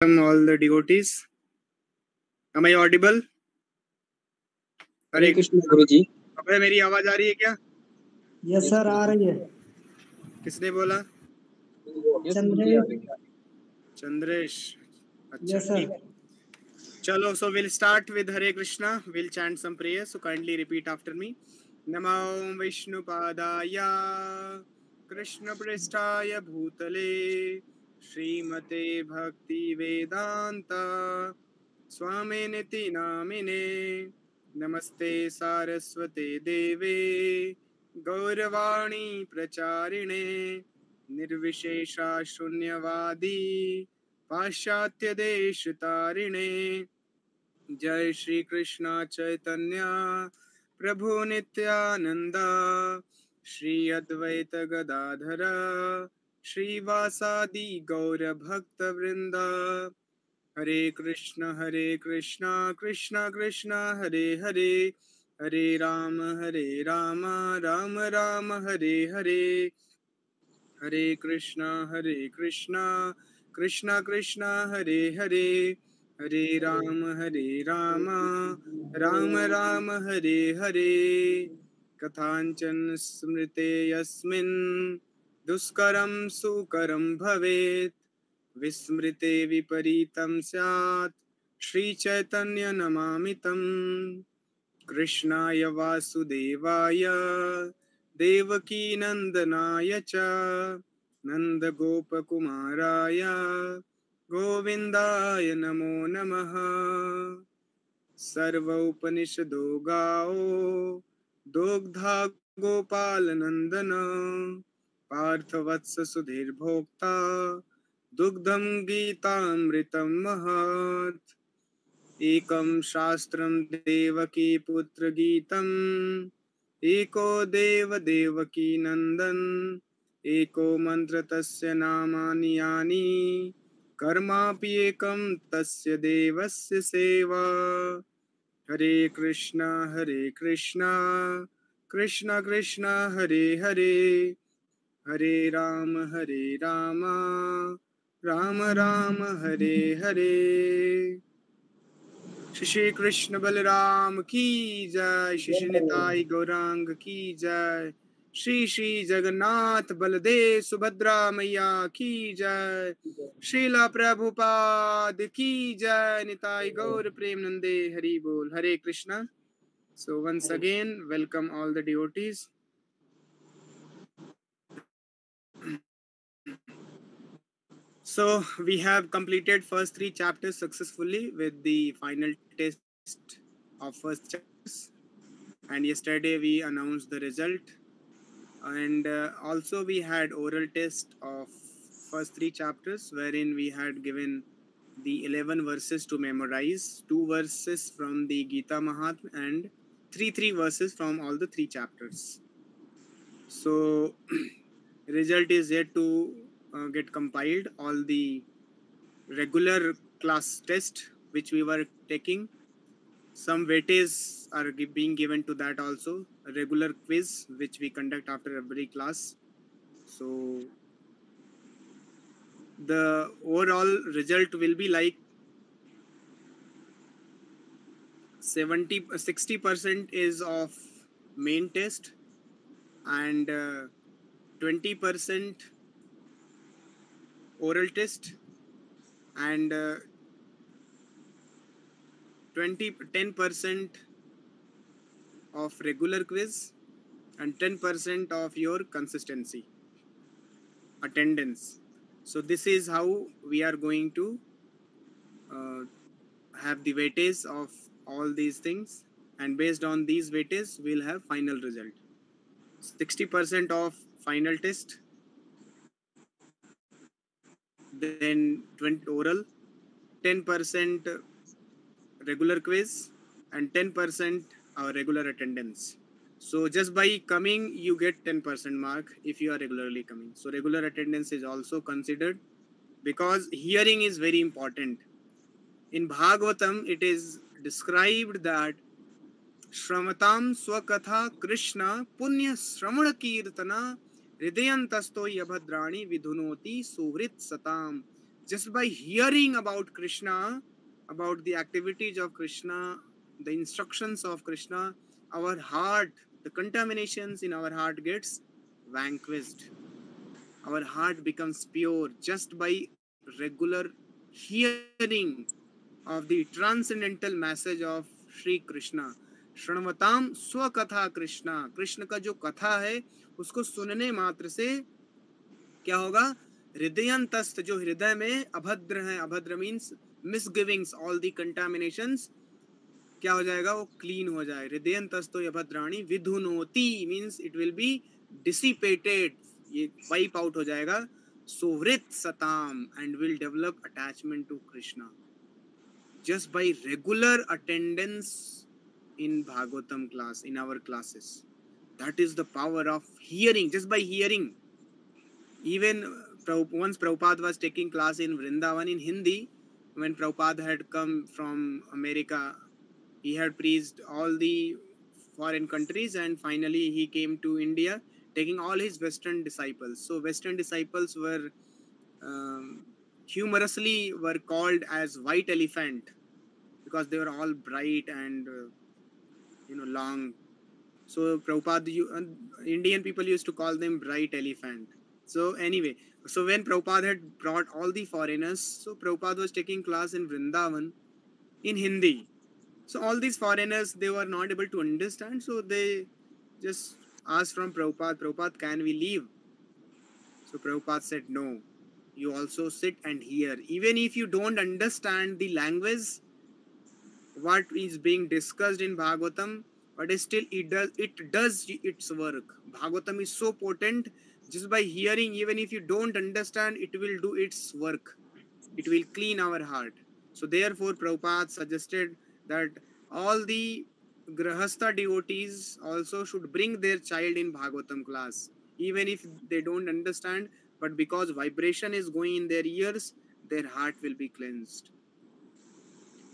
welcome all the devotees. Am I audible? हरे कृष्ण गुरुजी। अबे मेरी आवाज आ रही है क्या? यस सर, आ रही है। किसने बोला? चंद्रेश। अच्छा ठीक। चलो, so we'll start with Hare Krishna. We'll chant some prayers. So kindly repeat after me. Namo Vishnupadaya Krishna Prestaya Bhutale Srimate Bhakti Vedanta Swami Niti Namine Namaste Saraswate Deve Gauravani Pracharine Nirvishesha Shunyavadi पाश्चात्य देश तारिणे जय श्री कृष्ण चैतन्य प्रभु नित्यानंद श्री अद्वैत गदाधर श्रीवासादि गौर भक्त वृंद हरे कृष्ण कृष्ण कृष्ण हरे हरे हरे राम राम राम हरे हरे हरे कृष्ण कृष्ण कृष्ण हरे हरे हरे राम राम राम हरे हरे कथांचन स्मृते यस्मिन् दुष्करं सुकरं भवेत् विस्मृते विपरीतं स्यात् श्रीचैतन्य नमामि तम् कृष्णाय वासुदेवाय देवकी नंदनाय च नंद गोपकुमाराय गोविंदाय नमो नमः सर्वोपनिषदो गाओ दोग्धा गोपाल नंदन पार्थवत्स सुधीर भोक्ता दुग्धं गीतामृतं महत् एकं शास्त्रं देवकी पुत्र गीतम् एको देव देवकी नंदन एको मंत्र तस्य नामानि यानि कर्मापि एकं तस्य देवस्य सेवा हरे कृष्ण कृष्ण कृष्ण हरे हरे हरे राम राम राम हरे हरे श्री कृष्ण बलराम की जय। श्री निताई गौरांग की जय। श्री श्री जगन्नाथ बलदेव सुभद्रा मैया की जय। श्रीला प्रभुपाद की जय। निताई गौर प्रेमनंदे हरि बोल। हरे Krishna. So once again, welcome all the devotees. So we have completed first 3 chapters successfully with the final test of first chapters, and yesterday we announced the result, and also we had oral test of first 3 chapters wherein we had given the 11 verses to memorize, 2 verses from the Gita Mahatmya and 3 verses from all the 3 chapters. So result is yet to get compiled. All the regular class test which we were taking, some weightage are being given to that also. A regular quiz which we conduct after every class. So the overall result will be like 60% is of main test and 20% oral test and 10% of regular quiz and 10% of your consistency attendance. So this is how we are going to have the weightage of all these things, and based on these weightage we'll have final result. 60% of final test, then 20 oral, 10% regular quiz and 10% regular attendance. So just by coming you get 10% mark if you are regularly coming. So regular attendance is also considered because hearing is very important. In Bhagavatam it is described that Shramatam Swakatha Krishna Punya Shramana Kirtana Hridayantasto Yabhadrani Vidhunoti Suhrit Satam Just by hearing about Krishna, about the activities of Krishna, the instructions of Krishna, our heart, the contaminations in our heart gets vanquished. Our heart becomes pure just by regular hearing of the transcendental message of Shri Krishna. श्रृणवताम स्वकथा Krishna, Krishna का जो कथा है उसको सुनने मात्र से क्या होगा? हृदयंतस्थ, जो हृदय में अभद्र है, अभद्र मीन्स मिसगिविंग्स, ऑल दी कंटामिनेशंस, क्या हो जाएगा? वो क्लीन हो जाए. हृदयंतस्थो अभद्राणी विधुनोति means it will be dissipated, ये वाइप आउट हो जाएगा. सुहृत सताम and will develop attachment to Krishna just by regular attendance in Bhagavatam class, in our classes. That is the power of hearing, just by hearing. Even once Prabhupada was taking class in Vrindavan in Hindi, when Prabhupada had come from America, he had preached all the foreign countries, and finally he came to India taking all his Western disciples. So Western disciples were humorously were called as white elephant, because they were all bright and long. So Prabhupada, Indian people used to call them bright elephant. So anyway, so when Prabhupada had brought all the foreigners, so Prabhupada was taking class in Vrindavan in Hindi. So all these foreigners, they were not able to understand, so they just asked from Prabhupada, Prabhupada, can we leave? So Prabhupada said, no, you also sit and hear. Even if you don't understand the language, what is being discussed in Bhagavatam, but still it does its work. Bhagavatam is so potent, just by hearing, even if you don't understand, it will do its work. It will clean our heart. So therefore Prabhupada suggested that all the Grahastha devotees also should bring their child in Bhagavatam class, even if they don't understand, but because vibration is going in their ears, their heart will be cleansed.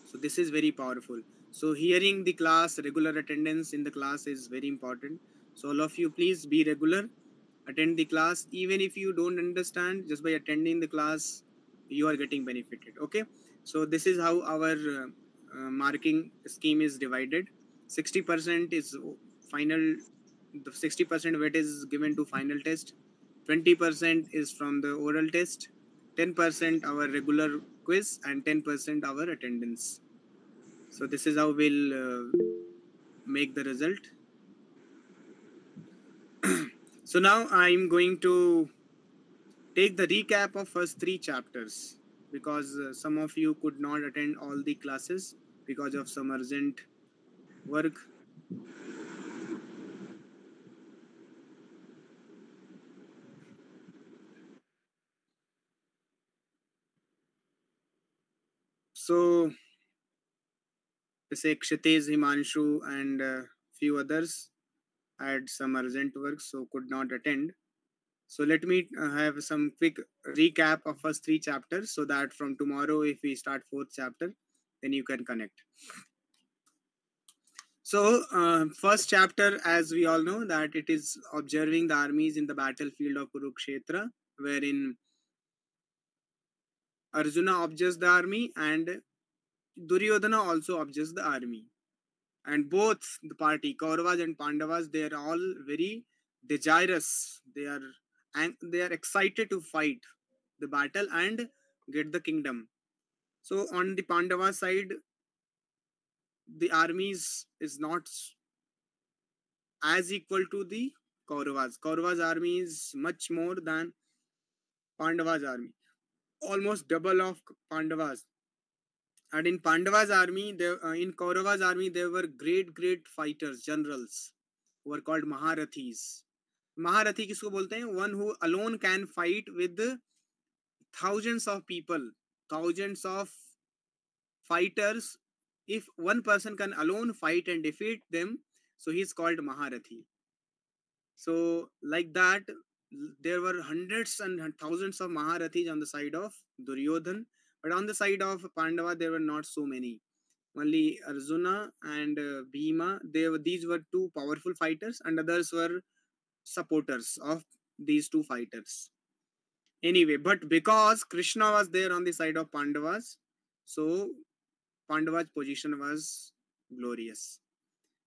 So this is very powerful. So hearing the class, regular attendance in the class is very important. So all of you, please be regular, attend the class. Even if you don't understand, just by attending the class, you are getting benefited. Okay. So this is how our marking scheme is divided. 60% is final. The 60% weight is given to final test. 20% is from the oral test. 10% our regular quiz, and 10% our attendance. So this is how we'll make the result. So now I'm going to take the recap of first 3 chapters, because some of you could not attend all the classes because of some urgent work. So say Kshitej, Himanshu and few others had some urgent work, so could not attend. So let me have some quick recap of first 3 chapters, so that from tomorrow, if we start 4th chapter, then you can connect. So first chapter, as we all know, that it is observing the armies in the battlefield of Kurukshetra, wherein Arjuna observes the army and Duryodhana also observes the army. And both the party, Kauravas and Pandavas, they are all very desirous. They are excited to fight the battle and get the kingdom. So on the Pandava side, the armies is not as equal to the Kauravas. Kauravas army is much more than Pandavas army, almost double of Pandavas. And in Pandavas army, in Kauravas army, there were great fighters, generals, who were called Maharathis. Maharathi किसको बोलते हैं? One who alone can fight with thousands of people, thousands of fighters. If one person can alone fight and defeat them, so he's called Maharathi. So like that, there were hundreds and thousands of Maharathis on the side of Duryodhan, but on the side of Pandava, there were not so many. Only Arjuna and Bhima, these were two powerful fighters, and others were supporters of these two fighters. Anyway, but because Krishna was there on the side of Pandavas, so Pandava's position was glorious.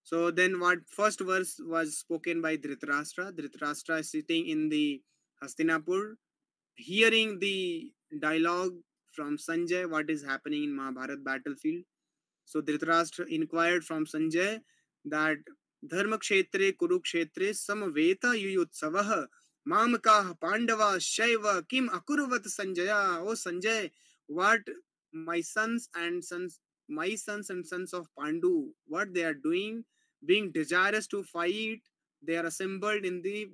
So then what first verse was spoken by Dhritarashtra. Dhritarashtra is sitting in the Hastinapur, hearing the dialogue from Sanjay, what is happening in Mahabharat battlefield. So Dhritarashtra inquired from Sanjay that Dharma Kshetre Kurukshetre Samveta Yuyutsavah Mamkah Pandava Shaiva Kim Akurvat Sanjaya. Oh Sanjay, what my sons and sons, my sons and sons of Pandu, what they are doing, being desirous to fight, they are assembled in the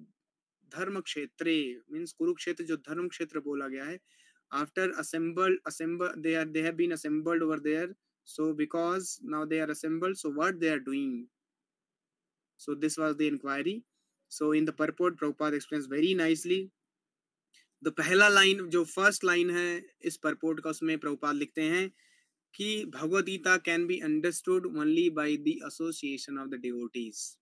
धर्म क्षेत्रे means Kurukshetra जो धर्म क्षेत्र बोला गया है after assemble they have been assembled over there. So because now they are assembled, so what they are doing? So this was the inquiry. So in the purport Prabhupada explains very nicely. The पहला line जो first line है इस purport का, उसमें प्रभुपाद लिखते हैं कि Bhagavad Gita can be understood only by the association of the devotees.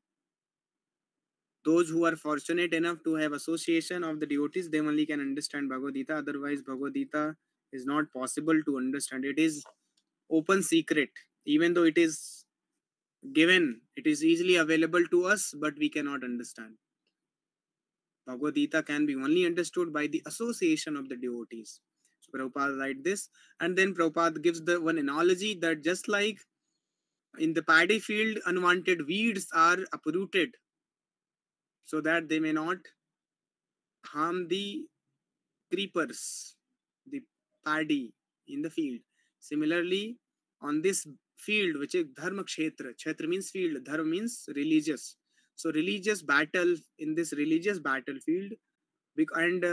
Those who are fortunate enough to have association of the devotees, they only can understand Bhagavad Gita. Otherwise, Bhagavad Gita is not possible to understand. It is open secret. Even though it is given, it is easily available to us, but we cannot understand. Bhagavad Gita can be only understood by the association of the devotees. So Prabhupada writes this, and then Prabhupada gives the one analogy that just like in the paddy field, unwanted weeds are uprooted so that they may not harm the creepers, the paddy in the field. Similarly, on this field, which is Dharma Kshetra, Kshetra means field, Dharma means religious. So religious battle, in this religious battlefield, and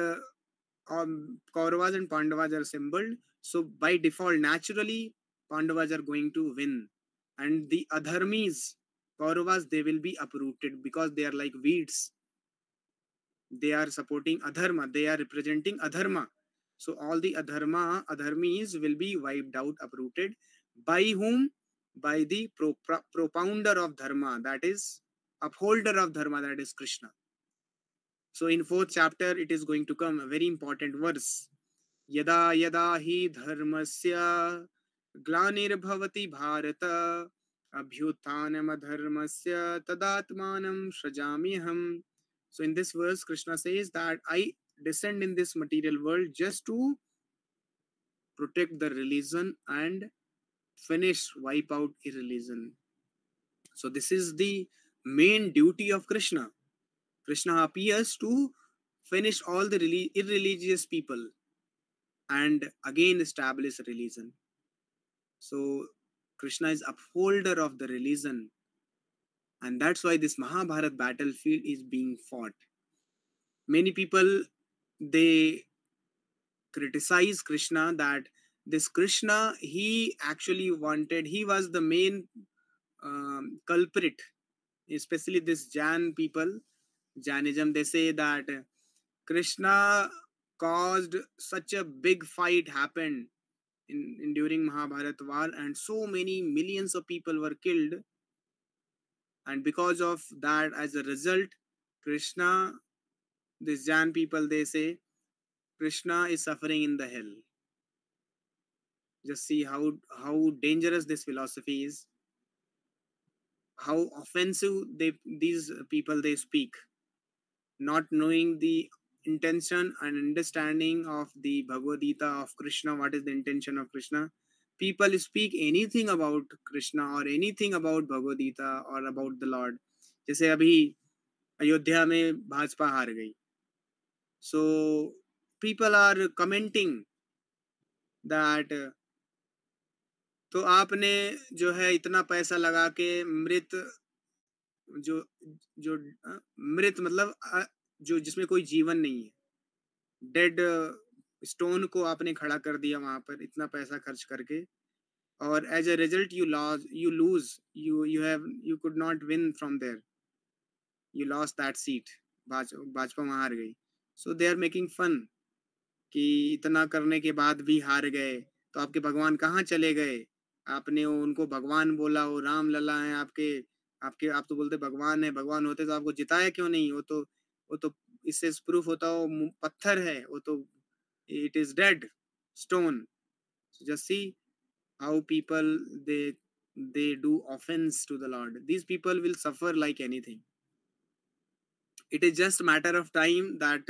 Kauravas and Pandavas are assembled. So by default, naturally, Pandavas are going to win. And the Adharmis, Kauravas, they will be uprooted because they are like weeds. They are supporting Adharma. They are representing Adharma. So all the Adharmis will be wiped out, uprooted. By whom? By the propounder of Dharma, that is upholder of Dharma, that is Krishna. So in 4th chapter, it is going to come a very important verse. Yada yada hi dharmasya glanirбhavati bharata abhyuthanam adharmasya tadatmanam shrajamiham. So in this verse, Krishna says that I descend in this material world just to protect the religion and wipe out irreligion. So this is the main duty of Krishna. Krishna appears to finish all the irreligious people and again establish religion. So Krishna is upholder of the religion, and that's why this Mahabharat battlefield is being fought. Many people, they criticize Krishna that this Krishna, he was the main culprit, especially this Jain people, Jainism. They say that Krishna caused such a big fight happened in during Mahabharat war, and so many millions of people were killed, and because of that, as a result, Krishna, these Jain people, they say Krishna is suffering in the hell. Just see how dangerous this philosophy is, how offensive these people they speak, not knowing the intention and understanding of the Bhagavad Gita of Krishna. What is the intention of Krishna? People speak anything about Krishna or anything about Bhagavad Gita or about the Lord. जैसे अभी अयोध्या में भाजपा हार गई. So people are commenting that तो आपने जो है इतना पैसा लगा के मृत जो जो मृत मतलब जो जिसमें कोई जीवन नहीं है, डेड स्टोन को आपने खड़ा कर दिया वहां पर इतना पैसा खर्च करके, और as a result you lose you could not win from there, you lost that seat. Bhajpa वहां हार गई. So they are making fun कि इतना करने के बाद भी हार गए, तो आपके भगवान कहाँ चले गए? आपने उनको भगवान बोला, वो राम लला है आपके आपके आप तो बोलते भगवान है, भगवान होते तो आपको जिताया क्यों नहीं? वो तो इससे प्रूफ होता वो पत्थर है, वो तो it is dead stone. So just see how people they do offense to the Lord. These people will suffer like anything. It is just a matter of time that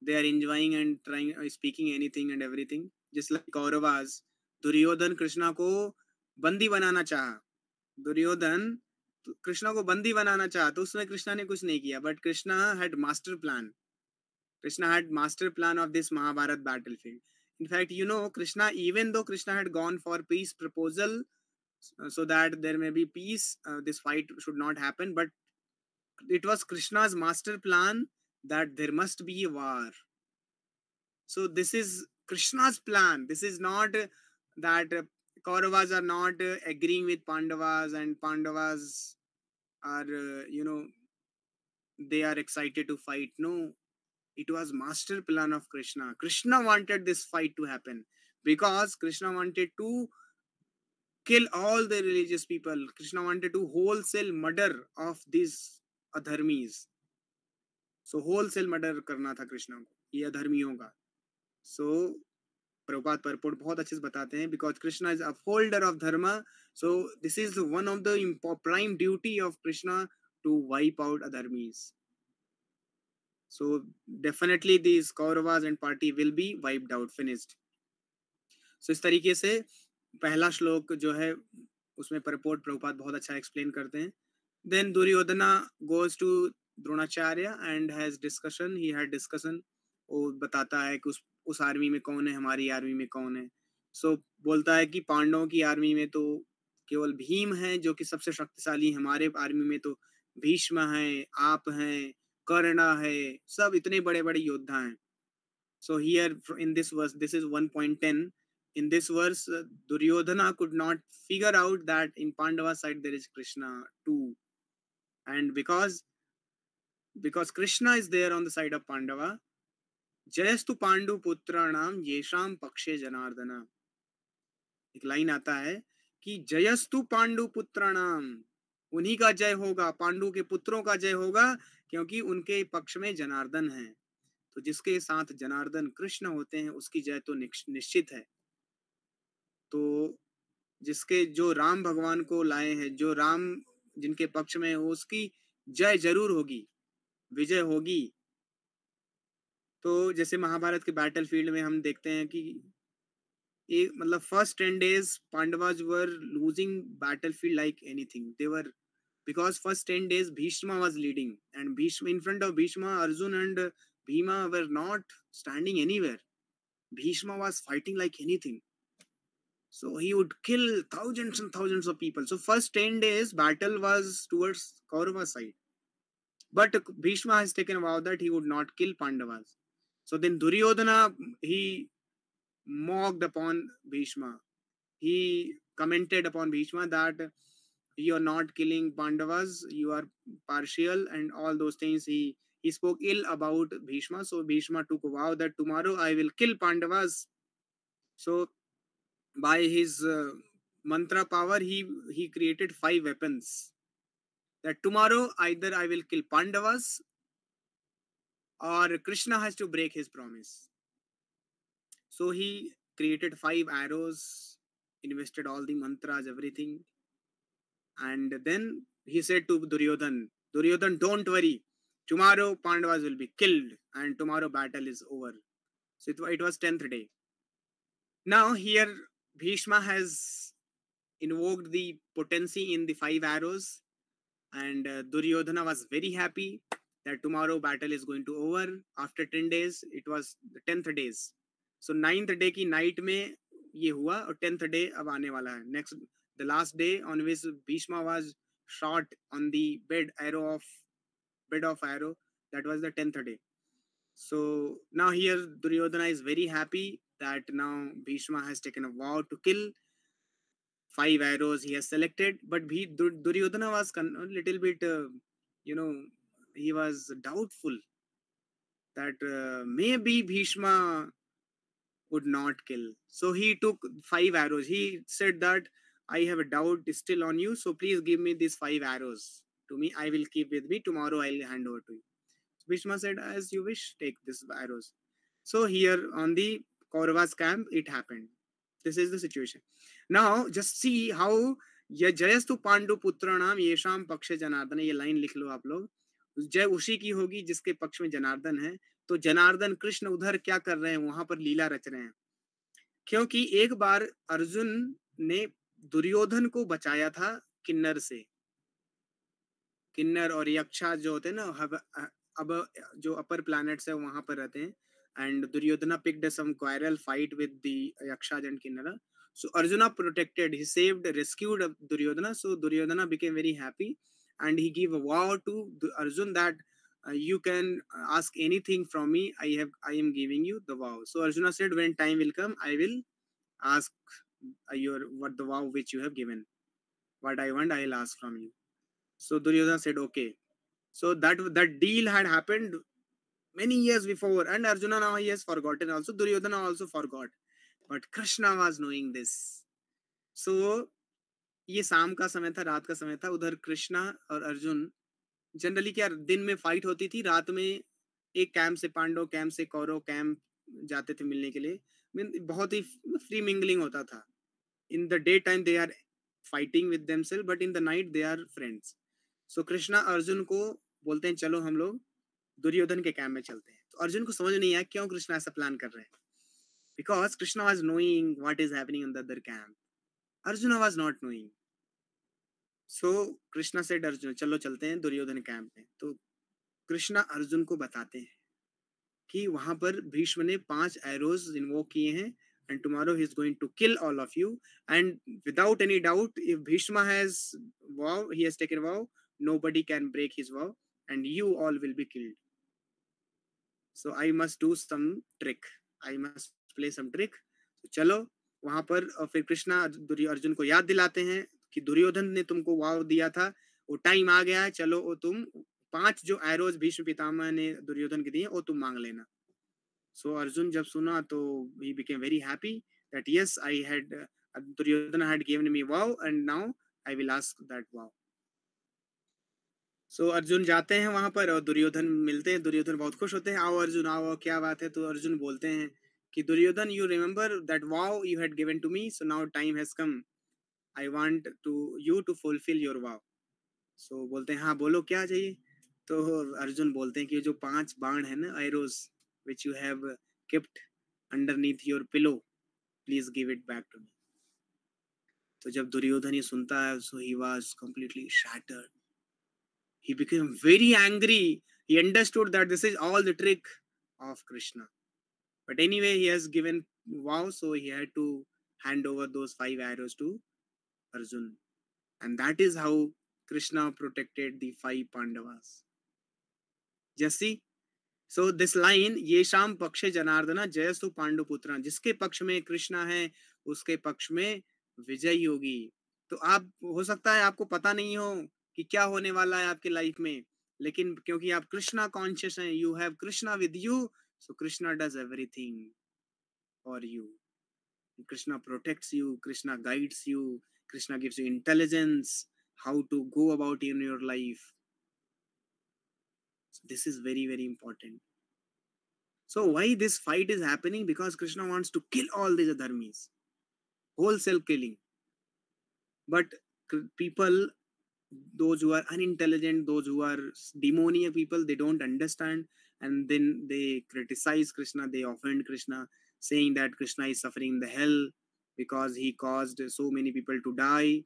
they are enjoying and trying speaking anything and everything. Just like Kauravas, Duryodhan Krishna को बंदी बनाना चाहा. दुर्योधन कृष्णा को बंदी बनाना चाहा, तो उसमें कृष्णा ने कुछ नहीं किया. But Krishna had master plan. Krishna had master plan of this Mahabharat battlefield. In fact, you know, Krishna, even though Krishna had gone for peace proposal, so that there may be peace, this fight should not happen, but it was Krishna's master plan that there must be a war. So this is Krishna's plan. This is not that Kauravas are not agreeing with Pandavas, and Pandavas are, they are excited to fight. No, it was master plan of Krishna. Krishna wanted this fight to happen because Krishna wanted to kill all the religious people. Krishna wanted to wholesale murder of these adharmis. So wholesale murder करना था कृष्णा को, ये अधर्मियों का. So Prabhupada परपोट बहुत अच्छे से बताते हैं, because Krishna is upholder of dharma. So this is one of the prime duty of Krishna to wipe out adharmis. So definitely these Kauravas and party will be wiped out, finished. So इस तरीके से पहला श्लोक जो है उसमें परपोट प्रभुपाद बहुत अच्छा एक्सप्लेन करते हैं. Then Duryodhana goes to Dronacharya and has discussion. He had discussion. वो बताता है कि उस आर्मी में कौन है, हमारी आर्मी में कौन है. So बोलता है कि पांडवों की आर्मी में तो केवल भीम है जो कि सबसे शक्तिशाली. हमारे आर्मी में तो भीष्म है, आप हैं, कर्णा है, सब इतने बड़े बड़े योद्धा हैं. So here in this verse, this is 1.10. In this verse, Duryodhana could not figure out that in Pandava side there is Krishna too. And because Krishna is there on the side of Pandava, जयस्तु Pandu पुत्राणाम येषाम पक्षे जनार्दना. एक line आता है कि जयस्तु पांडु पुत्राणाम, उन्हीं का जय होगा, पांडु के पुत्रों का जय होगा, क्योंकि उनके पक्ष में जनार्दन है. तो जिसके साथ जनार्दन कृष्ण होते हैं उसकी जय तो निश्चित है. तो जिसके जो राम भगवान को लाए हैं, जो राम जिनके पक्ष में हो, उसकी जय जरूर होगी, विजय होगी. तो जैसे महाभारत के बैटलफील्ड में हम देखते हैं कि एक मतलब first 10 days Pandavas were losing battlefield like anything. They were, because first 10 days Bhishma was leading, and Bhishma, in front of Bhishma, Arjun and Bhima were not standing anywhere. Bhishma was fighting like anything. So he would kill thousands and thousands of people. So first 10 days battle was towards Kaurava side. But Bhishma has taken a vow that he would not kill Pandavas. So then Duryodhana, he mocked upon Bhishma. He commented upon Bhishma that you are not killing Pandavas, you are partial, and all those things. He spoke ill about Bhishma. So Bhishma took a vow that tomorrow I will kill Pandavas. So by his mantra power, he created 5 weapons. That tomorrow either I will kill Pandavas or Krishna has to break his promise. So he created 5 arrows, invested all the mantras, everything. And then he said to Duryodhan, Duryodhan, don't worry. Tomorrow Pandavas will be killed and tomorrow battle is over. So it was 10th day. Now here Bhishma has invoked the potency in the 5 arrows, and Duryodhana was very happy that tomorrow battle is going to over. After 10 days, it was the 10th days. So 9th day की night में ये हुआ और 10th day अब आने वाला है. Next, the last day on which Bhishma was shot on the bed of arrow, that was the 10th day. So now here Duryodhana is very happy that now Bhishma has taken a vow to kill. 5 arrows he has selected, but Duryodhana was a little bit, he was doubtful that maybe Bhishma would not kill. So he took 5 arrows. He said that I have a doubt still on you, so please give me these 5 arrows to me. I will keep with me. Tomorrow I'll hand over to you. So Bhishma said, as you wish, take these arrows. So here on the Kauravas camp, it happened. This is the situation. Now just see how ये जयस्तु पांडु पुत्राणाम येषाम पक्ष जनार्दन, ये line लिख लो आप लोग. जय उसी की होगी जिसके पक्ष में जनार्दन है. तो जनार्दन कृष्ण उधर क्या कर रहे हैं, वहां पर लीला रच रहे हैं. क्योंकि एक बार अर्जुन ने दुर्योधन को बचाया था किन्नर से. किन्नर और यक्षा जो होते हैं ना, अब जो अपर प्लैनेट्स है वहां पर रहते हैं. And Duryodhana picked some quarrel fight with the Yakshas and Kinnara. So Arjuna protected, he saved, rescued Duryodhana. So Duryodhana became very happy, and he gave a vow to Arjun that you can ask anything from me. I am giving you the vow. So Arjuna said, when time will come, I will ask what the vow which you have given. What I want, I will ask from you. So Duryodhana said, okay. So that deal had happened many years before, and Arjuna now he has forgotten also. Duryodhana also forgot, but Krishna was knowing this. So ये शाम का समय था, रात का समय था. उधर कृष्णा और अर्जुन, जनरली क्या दिन में फाइट होती थी, रात में एक कैंप से पांडव कैंप से कौरव कैंप जाते थे मिलने के लिए. बहुत ही फ्री मिंगलिंग होता था. In the day time they are fighting with themselves, but in the night they are friends. So Krishna Arjun को बोलते हैं चलो हम लोग दुर्योधन के कैंप में चलते हैं. तो अर्जुन को समझ नहीं आया क्यों कृष्णा ऐसा प्लान कर रहे हैं, because Krishna was knowing what is happening in the other camp. Arjun was not knowing. So Krishna said Arjun चलो चलते हैं दुर्योधन कैंप में. तो कृष्णा अर्जुन को बताते हैं कि वहां पर भीष्म ने 5 एरोज इन्वोक किए हैं, and tomorrow he is going to kill all of you, and without any doubt if Bhishma has he has taken vow, nobody can break his vow, and you all will be killed. So I must do some trick, I must play some trick. So चलो वहां पर, और फिर कृष्णा अर्जुन को याद दिलाते हैं कि दुर्योधन ने तुमको वाव दिया था, वो टाइम आ गया है, चलो वो तुम 5 जो एरोज भीष्म पितामह ने दुर्योधन के दिए वो तुम मांग लेना. So Arjun जब सुना तो he became very happy that yes, I had Duryodhana had given me vow, and now I will ask that vow. So Arjun जाते हैं वहां पर और दुर्योधन मिलते हैं. दुर्योधन बहुत खुश होते हैं, आओ अर्जुन आओ, क्या बात है. तो अर्जुन बोलते हैं कि Duryodhan, you remember that vow you had given to me, so now time has come, I want you to fulfill your vow. So बोलते हैं हाँ बोलो क्या चाहिए. तो अर्जुन बोलते हैं कि जो 5 बाण है ना, arrows which you have kept underneath your pillow, please give it back to me. तो जब दुर्योधन ये सुनता है, so he was completely shattered. He became very angry. He understood that this is all the trick of Krishna. But anyway, he has given vow, so he had to hand over those 5 arrows to Arjun. And that is how Krishna protected the 5 Pandavas. Just see? So this line, येषाम पक्षे जनार्दना जयस्तु पांडुपुत्रान, जिसके पक्ष में कृष्णा है उसके पक्ष में विजय होगी. तो आप, हो सकता है आपको पता नहीं हो कि क्या होने वाला है आपके लाइफ में, लेकिन क्योंकि आप कृष्णा कॉन्शियस हैं, you have Krishna with you, so Krishna does everything for you. Krishna protects you, Krishna guides you, Krishna gives you intelligence how to go about in your life. This is very very important. So why this fight is happening? Because Krishna wants to kill all these adharmis, wholesale killing. But people, those who are unintelligent, those who are demoniac people, they don't understand, and then they criticize Krishna, they offend Krishna, saying that Krishna is suffering in the hell because he caused so many people to die.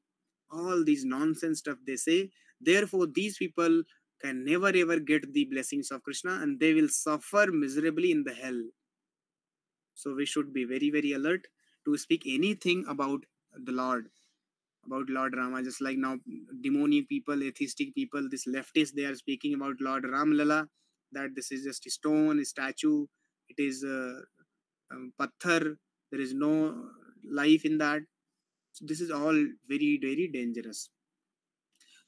All these nonsense stuff they say. Therefore these people can never ever get the blessings of Krishna, and they will suffer miserably in the hell. So we should be very very alert to speak anything about the Lord, about Lord Rama. Just like now demonic people, atheistic people, this leftists, they are speaking about Lord Ram Lala, that this is just a stone, a statue, it is patthar, there is no life in that. So this is all very very dangerous.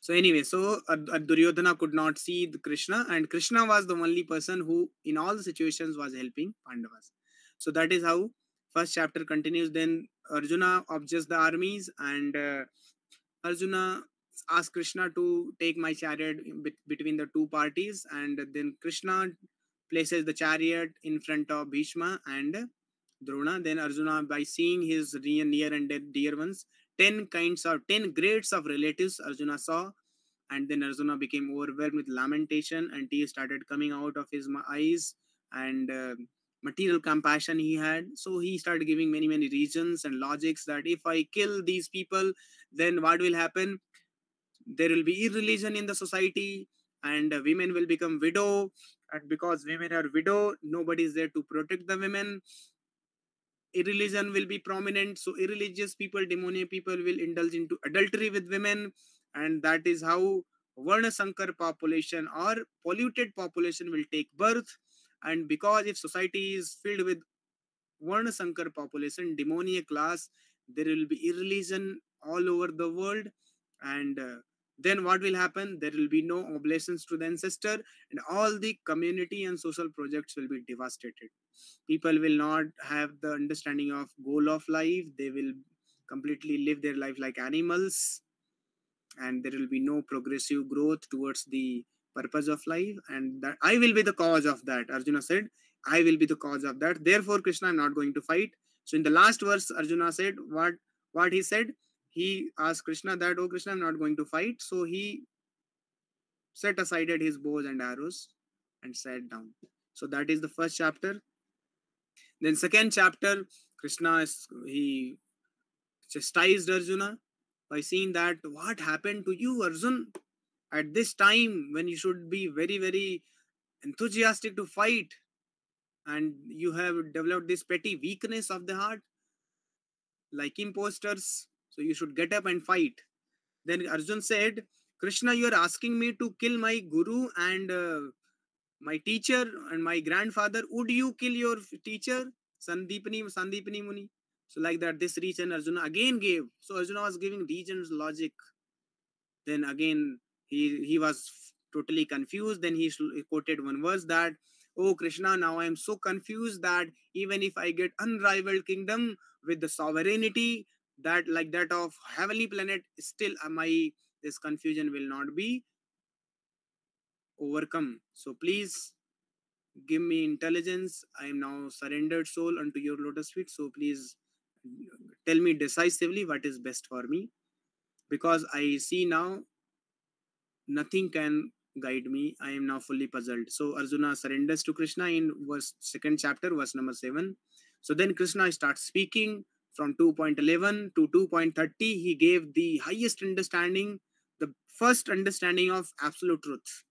So anyway, so Duryodhana could not see the Krishna, and Krishna was the only person who in all the situations was helping Pandavas. So that is how first chapter continues. Then Arjuna observes the armies, and Arjuna asks Krishna to take my chariot between the two parties, and then Krishna places the chariot in front of Bhishma and Drona. Then Arjuna, by seeing his near and dear ones, 10 grades of relatives Arjuna saw, and then Arjuna became overwhelmed with lamentation, and tears started coming out of his eyes, and material compassion he had. So he started giving many reasons and logics that if I kill these people, then what will happen? There will be irreligion in the society, and women will become widow, and because women are widow, nobody is there to protect the women. Irreligion will be prominent, so irreligious people, demoniac people will indulge into adultery with women, and that is how Varna Sankar population or polluted population will take birth. And because if society is filled with Varna Sankar population, demoniac class, there will be irreligion all over the world, and then what will happen? There will be no oblations to the ancestor, and all the community and social projects will be devastated. People will not have the understanding of goal of life. They will completely live their life like animals, and there will be no progressive growth towards the purpose of life, and that I will be the cause of that. Arjuna said, I will be the cause of that. Therefore, Krishna, I'm not going to fight. So in the last verse, Arjuna said what he said. He asked Krishna that, oh Krishna, I'm not going to fight. So he set aside his bows and arrows and sat down. So that is the first chapter. Then second chapter, he chastised Arjuna by seeing that what happened to you, Arjun, at this time when you should be very enthusiastic to fight, and you have developed this petty weakness of the heart like imposters, so you should get up and fight. Then Arjun said, Krishna, you are asking me to kill my guru and my teacher and my grandfather. Would you kill your teacher, Sandipani Muni? So like that, this reason Arjuna again gave. So Arjuna was giving reasons, logic. Then again, he was totally confused. Then he quoted one verse that, oh Krishna, now I am so confused that even if I get unrivaled kingdom with the sovereignty that like that of heavenly planet, still this confusion will not be overcome. So please give me intelligence. I am now surrendered soul unto your lotus feet. So please tell me decisively what is best for me, because I see now nothing can guide me. I am now fully puzzled. So Arjuna surrenders to Krishna in second chapter, verse number 7. So then Krishna starts speaking from 2.11 to 2.30. He gave the highest understanding, the first understanding of absolute truth.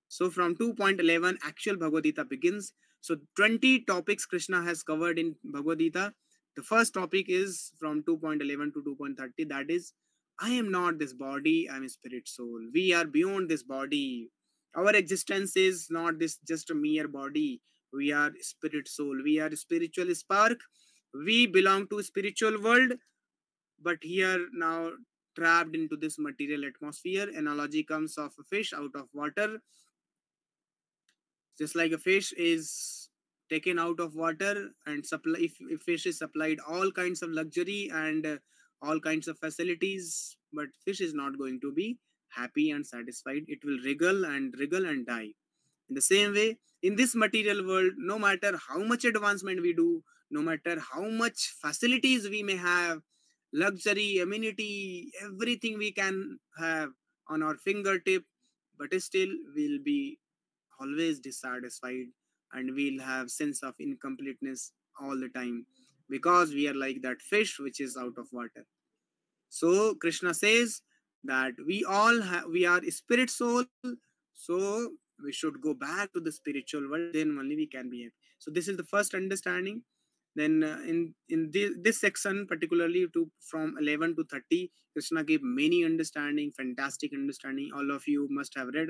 So from 2.11, actual Bhagavad Gita begins. So 20 topics Krishna has covered in Bhagavad Gita. The first topic is from 2.11 to 2.30. That is, I am not this body, I am a spirit soul. We are beyond this body. Our existence is not this just a mere body. We are spirit soul. We are spiritual spark. We belong to spiritual world, but here now trapped into this material atmosphere. Analogy comes of a fish out of water. Just like a fish is taken out of water and supply, if fish is supplied all kinds of luxury and all kinds of facilities, but fish is not going to be happy and satisfied. It will wriggle and die. In the same way, in this material world, no matter how much advancement we do, no matter how much facilities we may have, luxury, amenity, everything we can have on our fingertip, but still we'll be always dissatisfied, and we'll have sense of incompleteness all the time, because we are like that fish which is out of water. So Krishna says that we are spirit soul, so we should go back to the spiritual world, then only we can be happy. So this is the first understanding. Then in this section, particularly from 11 to 30, Krishna gave many understanding, fantastic understanding. All of you must have read.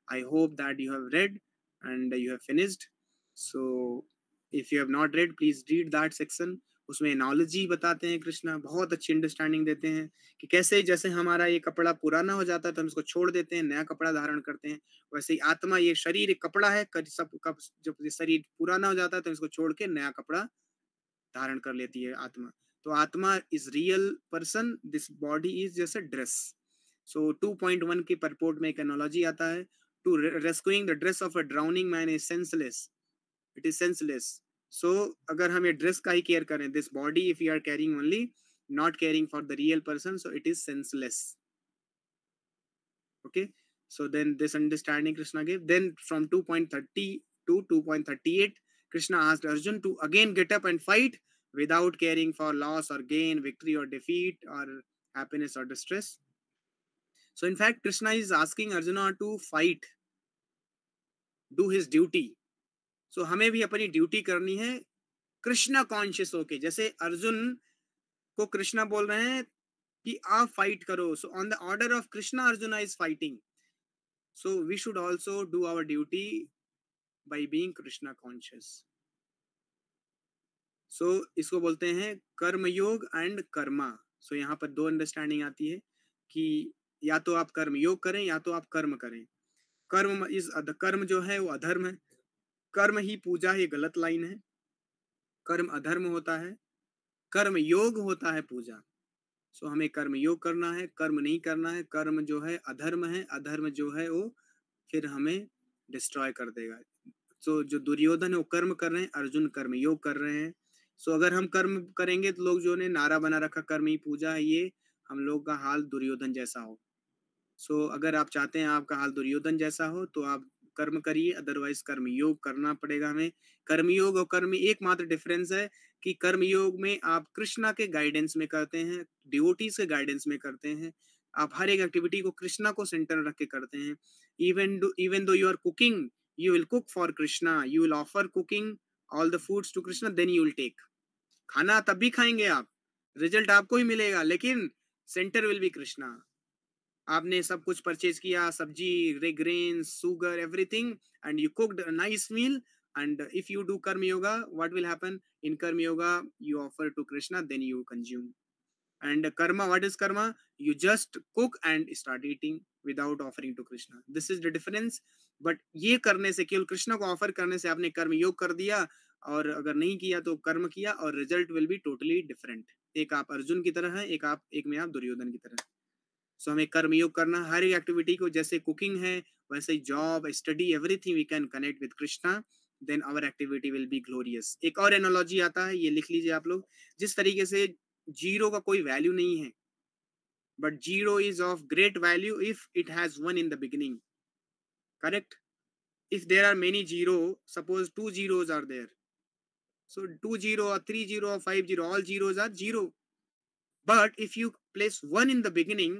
I hope that you have read and you have finished. So if you have not read, please read that section. उसमें analogy बताते हैं कृष्णा, बहुत अच्छी understanding देते हैं कि कैसे जैसे हमारा ये कपड़ा पुराना हो जाता है तो हम इसको छोड़ देते हैं, नया कपड़ा धारण करते हैं, वैसे ही आत्मा, ये शरीर एक कपड़ा है, जब ये शरीर पुराना हो जाता है तो इसको छोड़ के नया कपड़ा धारण कर लेती है आत्मा. तो atma is real person, this body is just a dress. So 2.1 के परपोर्ट में एक एनालॉजी आता है. to rescuing the dress of a drowning man is senseless. It is senseless. So अगर हम ये ड्रेस का ही केयर करें, this body if we are carrying only, not caring for the real person, so it is senseless. Okay, so then this understanding Krishna gave. Then from 2.30 to 2.38, Krishna asked Arjun to again get up and fight without caring for loss or gain, victory or defeat, or happiness or distress. So in fact, Krishna is asking Arjuna to fight, do his duty. So हमें भी अपनी duty करनी है Krishna conscious होके. जैसे अर्जुन को कृष्णा बोल रहे हैं कि आप फाइट करो, so on the order of Krishna arjuna is fighting. So we should also do our duty by being Krishna conscious. So इसको बोलते हैं कर्म योग एंड कर्मा. So यहाँ पर दो अंडरस्टैंडिंग आती है कि या तो आप कर्म योग करें या तो आप कर्म करें. कर्म जो है वो अधर्म है. कर्म ही पूजा है, गलत लाइन है. कर्म अधर्म होता है, कर्म योग होता है पूजा. सो हमें कर्म योग करना है, कर्म नहीं करना है. कर्म जो है अधर्म है, अधर्म जो है वो फिर हमें डिस्ट्रॉय कर देगा. सो जो दुर्योधन है वो कर्म कर रहे हैं, अर्जुन कर्म योग कर रहे हैं. सो अगर हम कर्म करेंगे तो लोग जो ने नारा बना रखा कर्म ही पूजा है, ये हम लोग का हाल दुर्योधन जैसा हो. सो अगर आप चाहते हैं आपका हाल दुर्योधन जैसा हो तो आप कर्म करिए, अदरवाइज कर्म योग करना पड़ेगा हमें. कर्म योग और कर्म एकमात्र डिफरेंस है कि कर्म योग में आप कृष्णा के गाइडेंस में करते हैं, डिवोटीज के गाइडेंस में करते हैं. आप हर एक एक्टिविटी को कृष्णा को सेंटर रख के करते हैं. Even though you are cooking, you will cook for Krishna, you will offer cooking all the foods to Krishna, then you will take. खाना तब भी खाएंगे आप, रिजल्ट आपको ही मिलेगा, लेकिन सेंटर विल बी कृष्णा. आपने सब कुछ परचेज किया, सब्जी, grains, sugar, everything, and you cooked a nice meal. And if you do karma yoga, what will happen? In karma yoga, you offer to Krishna, then you consume. And karma, what is karma? You just cook and start eating without offering to Krishna. This is the difference. But ये करने से, केवल कृष्ण को offer करने से आपने कर्म योग कर दिया, और अगर नहीं किया तो कर्म किया, और result will be totally different. एक आप अर्जुन की तरह है, एक में आप दुर्योधन की तरह. सो हमें कर्म योग करना, हर एक एक्टिविटी को, जैसे कुकिंग है वैसे ही job, study, everything we can connect with Krishna, then our activity will be glorious. एक और एनालॉजी आता है, ये लिख लीजिए आप लोग. जिस तरीके से जीरो का कोई वैल्यू नहीं है, but zero is of great value if it has one in the beginning. Correct? If there are many zero, suppose 2 zeros are there, so 2 0 or 3 0 or 5 0, all zeros are zero. But if you place 1 in the beginning,